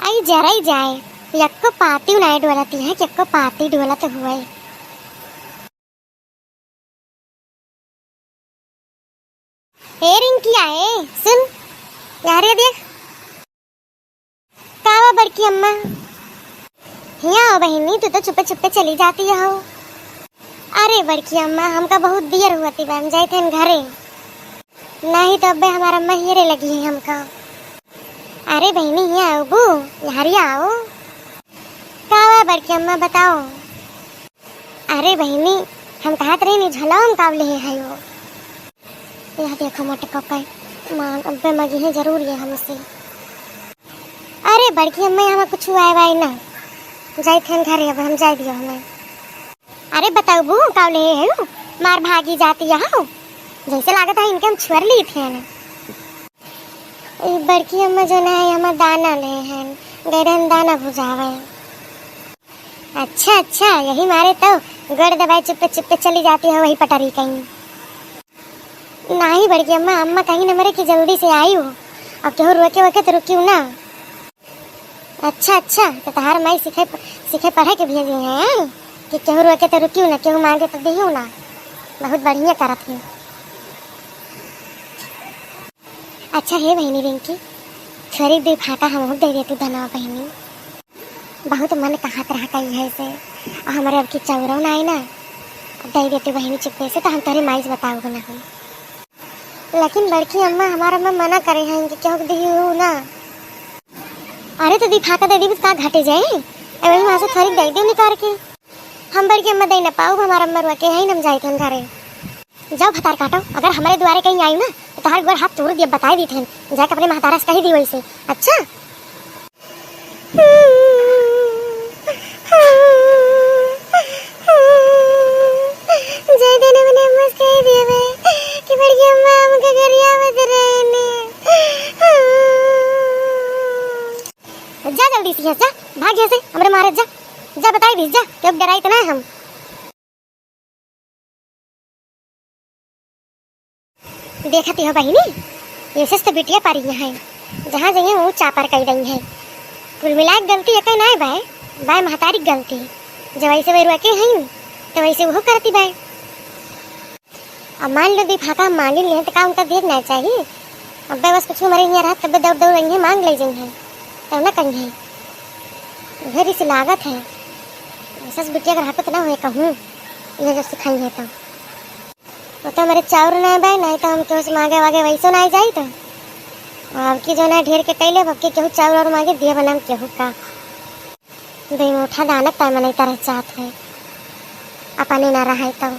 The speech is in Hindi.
आई जरा ही जाए यक्को पाती उनाई डोलती है यक्को पाती डोलत हुए। ए रिंकी आए सुन यार ये देख कावा बड़की अम्मा यहाँ आओ बहनी तू तो चुपे चुपे चली जाती हो। अरे बड़की अम्मा हमका बहुत देर हुआ थी हम जाए थे घरे नहीं तो अब्बे हमारा अम्मा हीरे लगी है हमका। अरे बहनी यहाँ आओ बू यहाँ आओ कावा बड़की अम्मा बताओ। अरे बहनी हम कहते रहे नहीं झला हम कावले है वो यह देखो मटका पे मां अब्बे मगी है जरूर ये हमसे। अरे बड़की अम्मा यहाँ कुछ हुआ है भाई ना जाए थे घरे अब हम जाए दियो हमें। अरे बताओ बू कावले है मार भागी जाती यहाँ जैसे लागत है इनके हम छुअर ली थे ना। बड़की अम्मा जो ना है हमारा दाना ले हैं गैरन दाना भुजावे। अच्छा अच्छा यही मारे तो गड़ दबाई चुपे चुपे चली जाती है वही पटरी कहीं नहीं। बड़की अम्मा अम्मा कहीं न मरे कि जल्दी से आई हो अब केहू रोके वके तो रुकी ना। अच्छा अच्छा तो तहार माई सीखे पढ़े के भेजी है कि केहू रोके तो रुकी ना केहू मांगे तो दियो ना बहुत बढ़िया करत है। अच्छा है बहनी रिंकी छोरी दे फाटा हम दे दे तू धनवा बहनी बहुत मन कहत रहा कहीं है से हमारे अब की चौरव ना आई ना दे देती बहनी चुप्पे से तो हम तेरे माइस बताओगे ना हम। लेकिन बड़की अम्मा हमारा अम्मा मना करे हैं कि क्यों दी हो ना। अरे तो दिफाका दे दी का घटे जाए वही वहाँ से थोड़ी दे दे निकाल के हम बड़की अम्मा दे ना पाओ हमारा अम्मा रुआ के यही नम जाए थे घरे। जाओ भतार काटो अगर हमारे द्वारे कहीं आई ना तो तुम्हारे गोर हाथ तोड़ दिया बता दी थे जाके अपने महतारा से कही दी वैसे। अच्छा जा जल्दी से जा भाग यहाँ से हमरे मारे जा जा बताई दी जा क्यों डराई तो ना हम। देखती हो बहनी ये तो बिटिया पारी है जहाँ जाइए वो चापर कर रही है कुल मिला गलती है कहीं ना बाय बाय महतारी गलती जब वैसे वही रुके हैं तो वैसे वो करती बाय। अब मान लो दी फाका मांगे लिए तो काम का देखना चाहिए अब बस कुछ मरे यहाँ रहा तब दौड़ दौड़ रही है मांग ले जाइए तब ना कहीं है घर से लागत है सस बिटिया अगर हाथ ना हुए कहूँ ये जो सिखाई है तो मेरे चाउर ना बाय नहीं तो हम केहू से मांगे वागे वैसे ना जाए तो अब की जो ना ढेर के कैले अब के केहू चाउर और मांगे दिए बनाम केहू का बेमोठा दानक टाइम नहीं तरह चाहत है अपने ना रहा तो।